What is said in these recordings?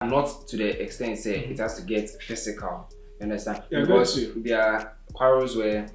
Not to the extent say it has to get physical. You understand? Yeah, Because there are quarrels where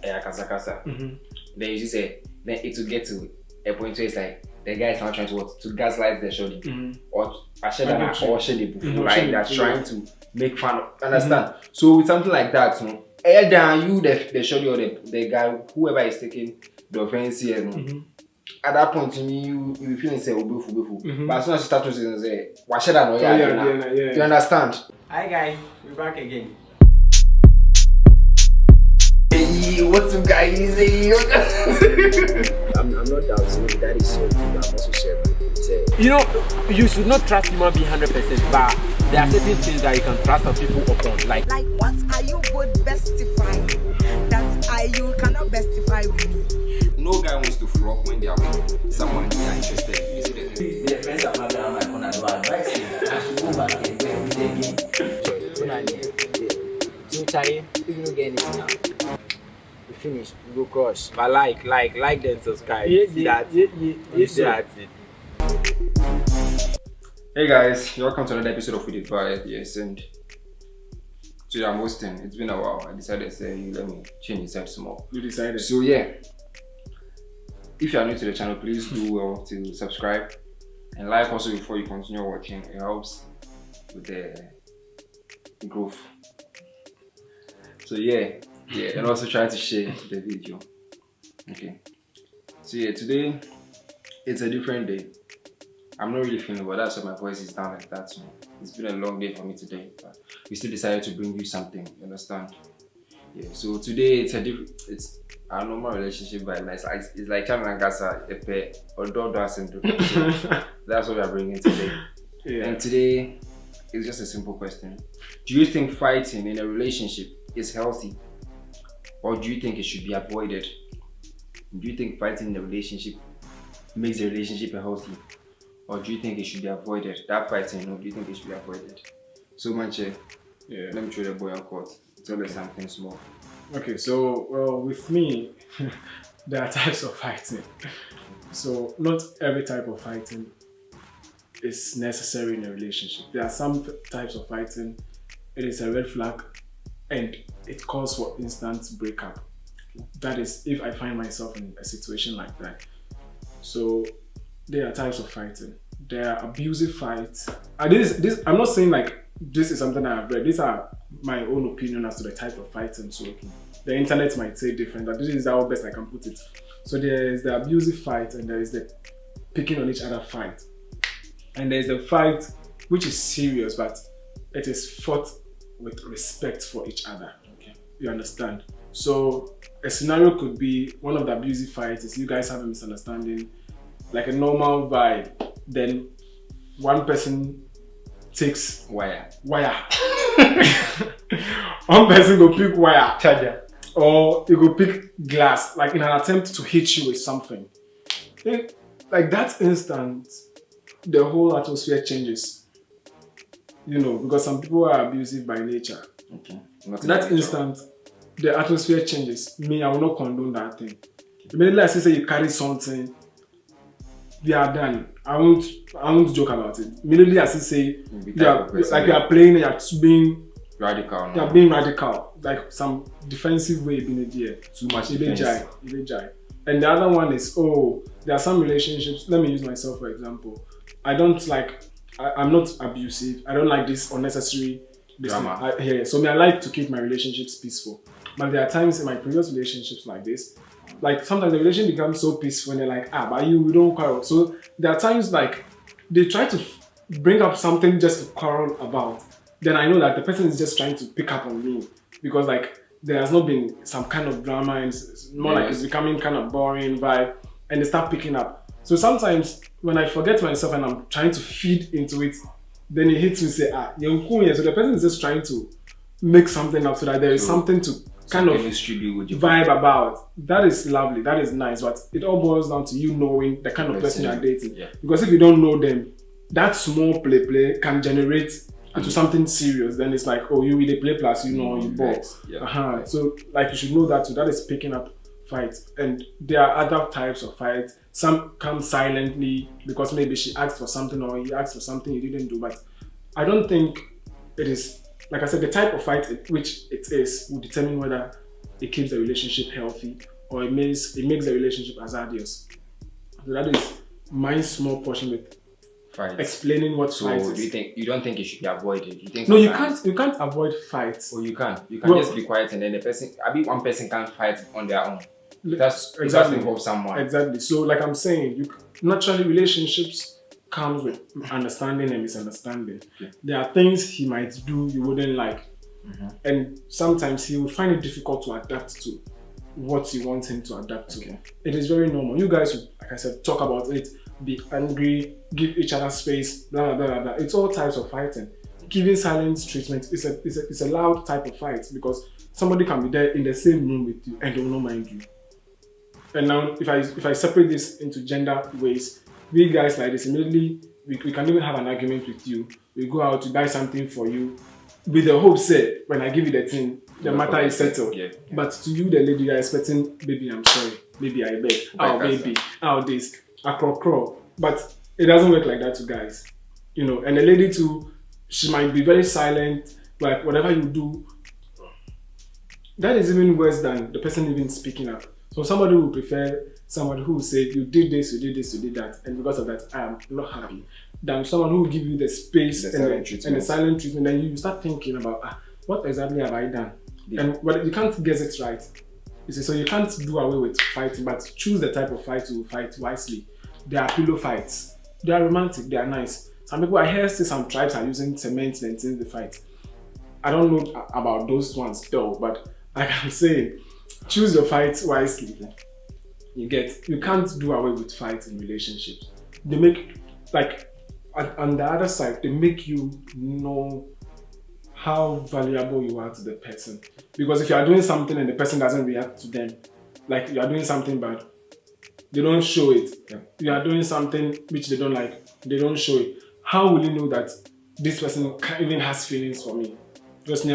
kasa kasa. Then you just say then it will get to a point where it's like the guy is now trying to what to gaslight the shorty or like they're trying to make fun of. Understand? So with something like that, either than you the shorty or the guy, whoever is taking the offense here, at that point to me you feel say obefu. But as soon as you start to say why should I know you understand? Hi guys, we're back again. Hey, what's up guys? I'm not doubting that is so good. I'm also sharing. You know, you should not trust human being 100%, but there are certain things that you can trust some people upon. Like what are you both bestifying? That you cannot bestify with me. No guy wants to flop when they are with someone they are interested in. The friends are not going to advise you. I have to go back and play with the game. So Charlie, if you don't get anything now, we finish, we go cross. but like then subscribe. See that? Hey guys, welcome to another episode of With It Vibe. Yes, and today I'm hosting. It's been a while. I decided to say you let me change the set some more. You decided. So yeah, if you are new to the channel, please do well to subscribe and like also before you continue watching. It helps with the growth. So yeah, and also try to share the video. Okay. So yeah, today it's a different day. I'm not really feeling well. That's why my voice is down like that. So it's been a long day for me today, but we still decided to bring you something. You understand? Yeah. So today it's a normal relationship, but it's like Chana and Gasa, a pair or Dodo syndrome. So that's what we are bringing today. Yeah. And today it's just a simple question: do you think fighting in a relationship is healthy, or do you think it should be avoided? Do you think fighting in a relationship makes the relationship healthy, or do you think it should be avoided? That fighting, do you think it should be avoided? So Manche, let me throw the boy on court. Tell us something small. Okay, so well, with me, there are types of fighting. So not every type of fighting is necessary in a relationship. There are some types of fighting, it is a red flag and it calls for instant breakup. That is if I find myself in a situation like that. So there are types of fighting. There are abusive fights. This I'm not saying like this is something I've read. These are my own opinion as to the type of fighting. So the internet might say different, but this is how best I can put it. So there is the abusive fight and there is the picking on each other fight. And there is the fight which is serious, but it is fought with respect for each other. Okay, you understand? So a scenario could be one of the abusive fights is you guys have a misunderstanding, like a normal vibe. Then one person takes Wire. One person go pick wire, Charger. or you go pick glass, like in an attempt to hit you with something. Like that instant, the whole atmosphere changes. You know, because some people are abusive by nature. Okay. That instant, the atmosphere changes. Me, I will not condone that thing. Immediately I say you carry something, we are done. I won't joke about it. Immediately I say you are playing and you're being radical. You're being radical, like some defensive way being there. Too much defense. And the other one is there are some relationships. Let me use myself for example. I'm not abusive. I don't like this unnecessary drama. So I like to keep my relationships peaceful. But there are times in my previous relationships like this, like sometimes the relationship becomes so peaceful and they're like, but we don't quarrel. So there are times like they try to bring up something just to quarrel about. Then I know that the person is just trying to pick up on me because like there has not been some kind of drama and it's more like it's becoming kind of boring vibe and they start picking up. So sometimes when I forget myself and I'm trying to feed into it, then it hits me say, so the person is just trying to make something up so that there is something to kind of vibe about. That is lovely, that is nice, but it all boils down to you knowing the kind of person you are dating. Yeah. Because if you don't know them, that small play can generate into something serious. Then it's like, you with a play plus, you ball. Yeah. So like you should know that too. That is picking up fights. And there are other types of fights. Some come silently because maybe she asked for something or he asked for something you didn't do. But I don't think it is, like I said, the type of fight which it is will determine whether it keeps the relationship healthy or it makes the relationship hazardous. So that is my small portion with Fights. explaining what fight So is. you don't think it should be avoided? You think No, you sometimes- can't avoid fights. Or you can Well- just be quiet and then the person, one person can't fight on their own. That's Exactly. exactly involve someone. Exactly. So, like I'm saying, naturally relationships comes with understanding and misunderstanding. Okay. There are things he might do you wouldn't like, and sometimes he will find it difficult to adapt to what you want him to adapt to. Okay. It is very normal. You guys would, like I said, talk about it, be angry, give each other space, blah blah blah blah. It's all types of fighting. Giving silence treatment is a loud type of fight because somebody can be there in the same room with you and they will not mind you. And now, if I separate this into gender ways, we guys like this, immediately we can even have an argument with you. We go out to buy something for you with the hope say when I give you the thing, the matter is settled. Yeah. But to you, the lady, you're expecting, baby, I'm sorry, baby, I beg, oh baby, oh this, I crawl. But it doesn't work like that to guys, you know. And the lady too, she might be very silent, like whatever you do. That is even worse than the person even speaking up. So somebody will prefer somebody who will say, you did this, you did this, you did that, and because of that, I am not happy. Than someone who will give you the space and the silent treatment, and you start thinking about, what exactly have I done? Yeah. And well, you can't get it right. You see, so you can't do away with fighting, but choose the type of fight you will fight wisely. There are pillow fights. They are romantic, they are nice. Some people, I hear say some tribes are using cement and things to fight. I don't know about those ones though, but like I'm saying, choose your fights wisely. You can't do away with fights in relationships. They make, like, on the other side, they make you know how valuable you are to the person. Because if you are doing something and the person doesn't react to them, like you are doing something bad, they don't show it. Yeah. You are doing something which they don't like, they don't show it. How will you know that this person even has feelings for me? Just so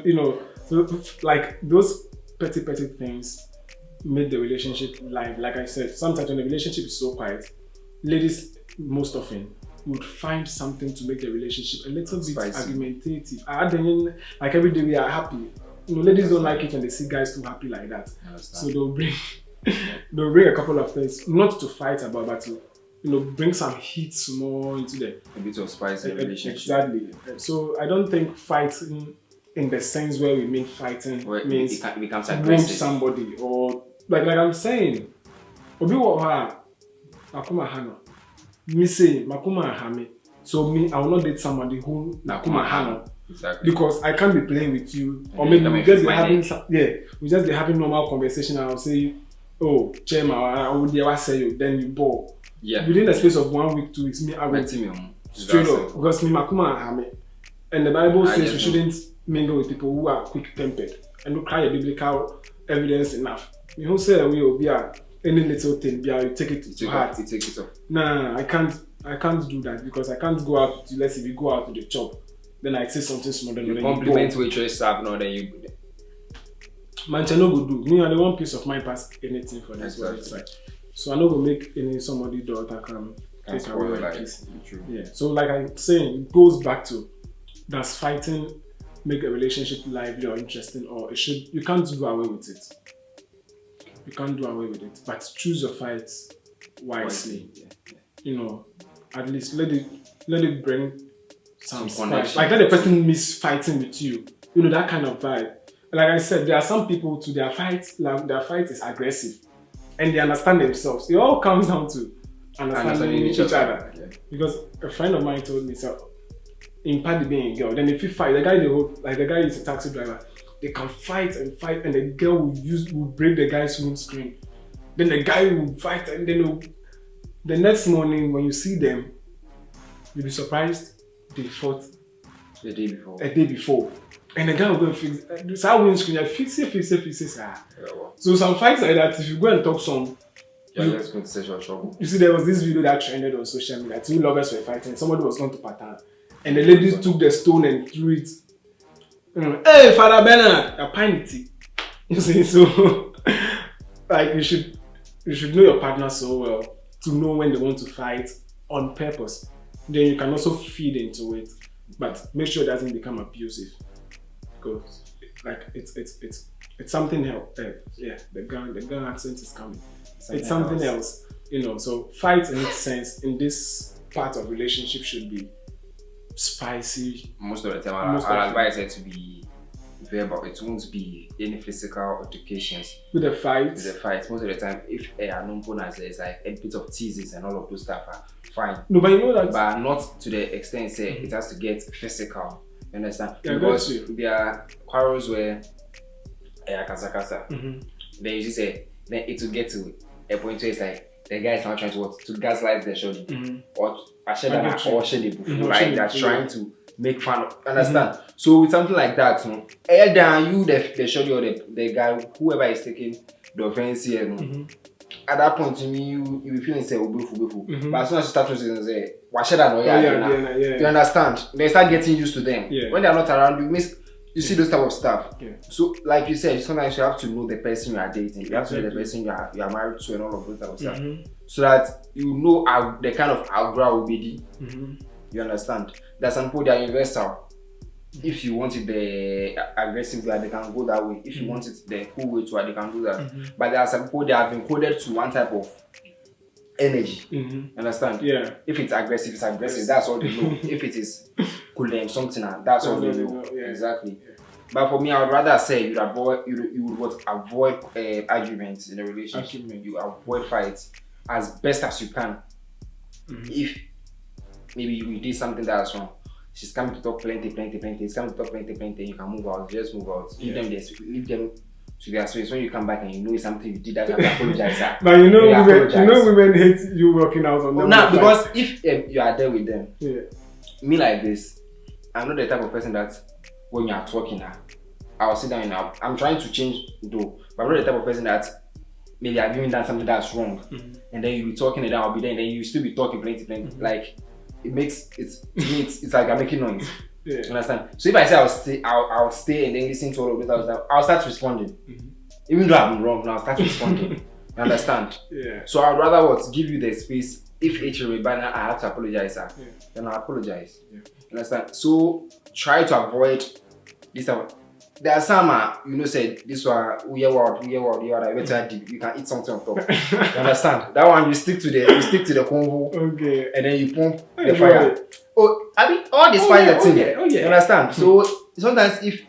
you know, so like those petty things make the relationship live. Like I said, sometimes when the relationship is so quiet, ladies most often would find something to make the relationship a little bit argumentative. Like every day we are happy. You know, ladies don't like it when they see guys too happy like that. So they'll bring a couple of things, not to fight about, but to, you know, bring some heat more into a bit of spice in the relationship. Exactly. So I don't think fighting in the sense where we mean fighting means it becomes wound aggressive. somebody, or like I'm saying, obi wo ha akuma hano. Me say makuma hame. So me, I will not date somebody who nakuma hano. Exactly. Because I can't be playing with you, or Yeah, maybe that we makes just be my having neck. we just be having normal conversation. And I'll say, oh, Chema, I would never say you. Then you bore. Yeah. Within the space of 1 week, 2 weeks, me I will straight up because me makuma hame. And the Bible says we shouldn't mingle with people who are quick-tempered and who cry a biblical evidence enough. You who say we will be any little thing, you take it to heart. You take it off. Nah, I can't do that because I can't go out to, let's say we go out to the shop, then I say something small, then You compliment waitress staff, no, then you. Man, I no go do. Me, I want peace of mind past anything for this Exactly. one side. So I no go make any somebody daughter come take away my peace. True. Yeah. So like I'm saying, it goes back to, does fighting make a relationship lively or interesting, or you can't do away with it. You can't do away with it. But choose your fights wisely. Yeah. You know, at least let it bring some spice. connection. Like let the person miss fighting with you. You know, that kind of vibe. Like I said, there are some people to their fight is aggressive. And they understand themselves. It all comes down to understanding each other. Yeah. Because a friend of mine told me, so in party being a girl, then if you fight, the guy is a taxi driver, they can fight, and the girl will break the guy's windscreen. Then the guy will fight, and then the next morning when you see them, you'll be surprised they fought The day before. a day before. And the guy will go and fix that windscreen, fix it. Yeah, well, So some fights like that, if you go and talk some, you're just going to sexual trouble. you see, there was this video that trended on social media. 2 lovers were fighting. Somebody was going to Patan, and the lady took the stone and threw it. You know, hey, Father Bernard, a piney. You see, so like you should know your partner so well to know when they want to fight on purpose, then you can also feed into it, but make sure it doesn't become abusive, because like it's something else. Yeah, the gun accent is coming. It's something else, you know. So fight in its sense in this part of relationship should be spicy. Most of the time, I'll advise it to be verbal. It won't be any physical altercations. With the fight. Most of the time, if a non-bonus there's like a bit of teases and all of those stuff are fine. No, but you know that. But not to the extent say it has to get physical. You understand? Yeah, because there are quarrels where kasa. Mm-hmm. Then you just say then it will get to a point where it's like the guy is now trying to gaslight the shorty or share the before, like they're trying to make fun of. Understand? So with something like that, either you the shorty or the guy, whoever is taking the offense here, at that point to me you feel say but as soon as you start to say you understand, they start getting used to them. When they are not around you see those type of stuff. So like you said, sometimes you have to know the person you are dating, you have to know the person you are married to and all of those type of stuff, so that you know the kind of agra will be. You understand? There's some people that are universal. If you want it the aggressive way, they can go that way. If you want it the cool way, they can do that. But there are some people that have been coded to one type of energy. Understand? Yeah. If it's aggressive, it's aggressive. That's all they know. If it is cool something, that's all they know. Exactly. But for me, I would rather say you would avoid arguments in a relationship. You avoid fights as best as you can. If maybe you did something that's wrong, she's coming to talk plenty. It's coming to talk plenty. You can move out. Just move out. Leave them to their space. When you come back and you know it's something you did, that can apologize. But you know women hate you working out on them. No, because if you are there with them, me like this, I'm not the type of person that when you are talking, I'll sit down and I'm trying to change though, but I'm not the type of person that maybe I've even done something that's wrong, and then you'll be talking and then I'll be there and then you still be talking plenty. Like it's like I'm making noise. You understand? So if I say I'll stay and then listen to all of this, I'll start responding. Even though I'm wrong, I'll start responding. You understand? So I'd rather give you the space. If HRA banner, I have to apologize, then I'll apologize. You understand? So try to avoid this. There are some said this one we are better deep. You can eat something on top. You understand? That one you stick to the convo, and then you pump the fire. I mean all this fire thing. You understand? So sometimes if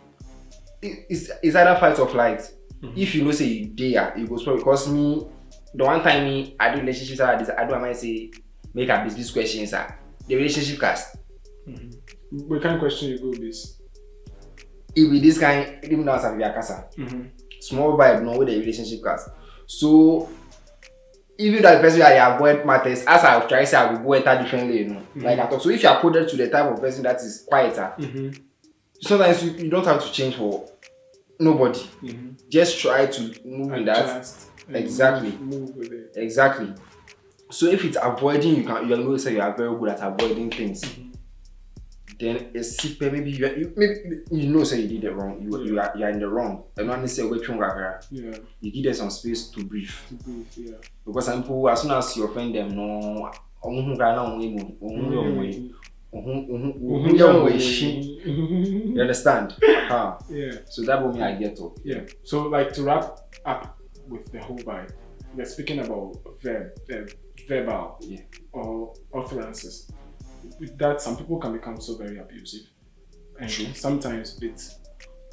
it's either fight or flight. If you know say you dare, you go spoil. Because me, the one time I do relationships like this, I might say make a business questions the relationship cast. What kind of question you go this? It be this kind, even now as a casa. Small vibe, no with the relationship cast. So even that person that avoid matters, as I try to say, I will go enter differently, like I talk. So if you are coded to the type of person that is quieter, sometimes you don't have to change for nobody. Just try to move in that. Exactly. Move with it. Exactly. So if it's avoiding, you know say you are very good at avoiding things. Then it's sick, maybe you know say you did it wrong. You are in the wrong. And not necessarily you give them some space to breathe. Because some people, as soon as you offend them, no, you understand? So that will mean I get to. So like to wrap up with the whole vibe, we're speaking about verbal or utterances. With that, some people can become so very abusive, and sometimes it's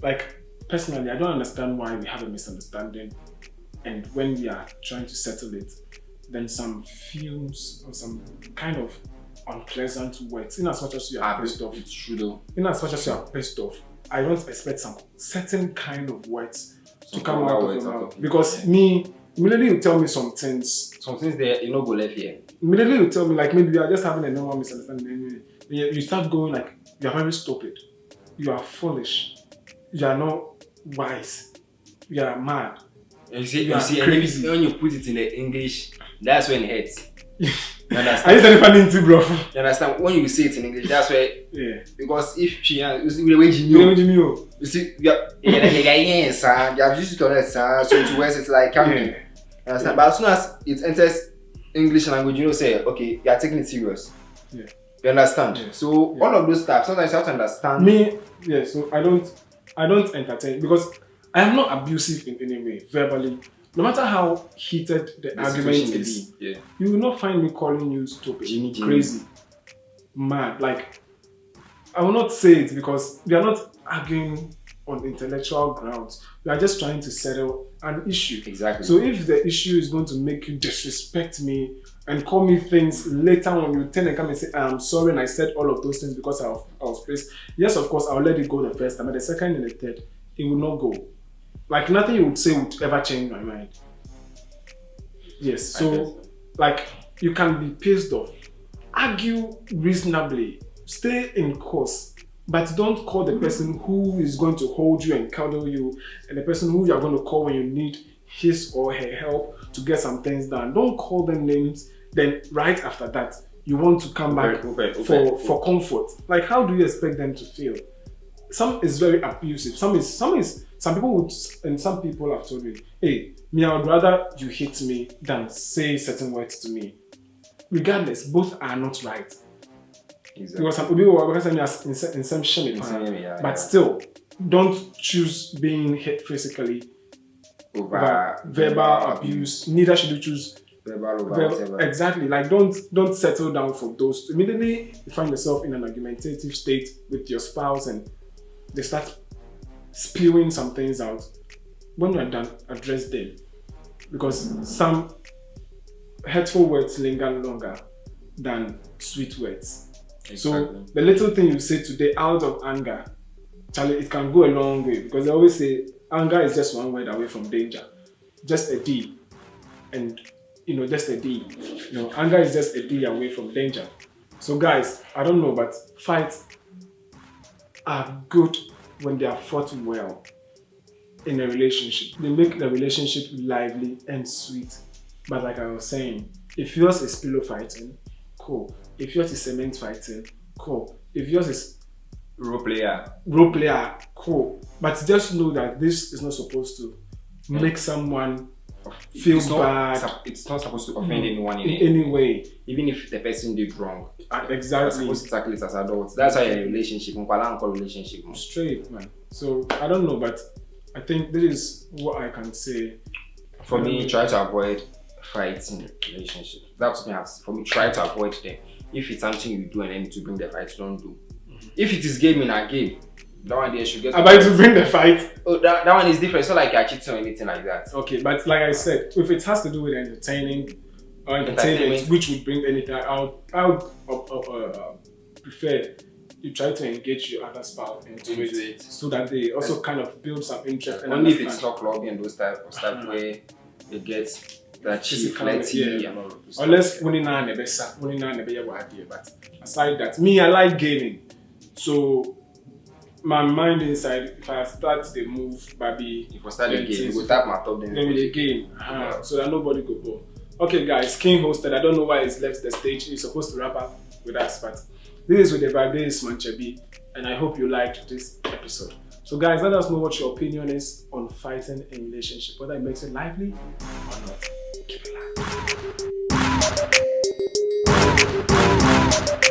like personally, I don't understand why we have a misunderstanding, and when we are trying to settle it, then some fumes or some kind of unpleasant words. In as much as you are pissed off, it's true though. In as much as you are pissed off, I don't expect some certain kind of words to come out of your mouth. Because immediately you tell me some things there, you know, go left here. Immediately you tell me, like maybe we are just having a normal misunderstanding. You start going like, you are very stupid, you are foolish, you are not wise, you are mad. You see, crazy. When you put it in the English, that's when it hurts. You understand? Are you telling funny into bro? You understand? When you say it in English, that's where. Because if she you see the way you see, you have used it on it, so it's worse. It's like coming. You understand? But as soon as it enters English language, you know, say, okay, you are taking it serious. Yeah. You understand? Yeah. So Yeah. all of those stuff, sometimes you have to understand. Me, yeah, so I don't entertain because I am not abusive in any way, verbally. No matter how heated the argument situation is, may be. Yeah. you will not find me calling you stupid, Jimmy. crazy, mad. Like, I will not say it because we are not arguing on intellectual grounds. We are just trying to settle an issue. Exactly. So if the issue is going to make you disrespect me and call me things later on, you turn and come and say, I'm sorry and I said all of those things because I was pissed. Yes, of course, I'll let it go the first time, but the second and the third, it will not go. Like nothing you would say would ever change my mind. Yes, so like you can be pissed off, argue reasonably, stay in course, but don't call the person who is going to hold you and cuddle you and the person who you are going to call when you need his or her help to get some things done. Don't call them names, then right after that, you want to come back for comfort. Like how do you expect them to feel? Some is very abusive. Some people would, and some people have told me, hey, me, I would rather you hit me than say certain words to me. Regardless, both are not right. Exactly. Because some people will say in some shame, but still, don't choose being hit physically over verbal abuse. Neither should you choose verbal. Exactly. Like don't settle down for those. Immediately you find yourself in an argumentative state with your spouse and they start spewing some things out. When you are done, address them. Because some hurtful words linger longer than sweet words. Exactly. So the little thing you say today out of anger, Charlie, it can go a long way. Because they always say anger is just one word away from danger. Just a D. And just a D. Anger is just a D away from danger. So guys, I don't know, but fights are good when they are fought well in a relationship. They make the relationship lively and sweet. But like I was saying, if yours is pillow fighting, cool. If yours is cement fighting, cool. If yours is role player, cool. But just know that this is not supposed to make someone feel bad. It's not supposed to offend anyone in any way. Even if the person did wrong. Exactly. You're supposed to tackle it as adults. That's why a relationship, straight, man. So I don't know, but I think this is what I can say. For me, try to avoid fights in relationship. That's what I have to say. For me, try to avoid them. If it's something you do and then to bring the fight, don't do. If it is game in a game, that one they should get. About to bring the fight. Oh, that one is different. It's not like you're cheating or anything like that. Okay, but like I said, if it has to do with entertainment, which would bring anything, I would prefer you try to engage your other spouse into it so that they also kind of build some interest. And only if it's not clubbing and those type of stuff where it gets that cheap, flirty, and all of this. Unless but aside that, me, I like gaming. So my mind inside, if I start the move, baby, if I start the game, you go tap my top, then the game. So that nobody go go. Okay, guys, King hosted. I don't know why he's left the stage. He's supposed to wrap up with us, but this is with the vibe. This is Manchebi, and I hope you liked this episode. So, guys, let us know what your opinion is on fighting in relationship, whether it makes it lively or not. Keep it live.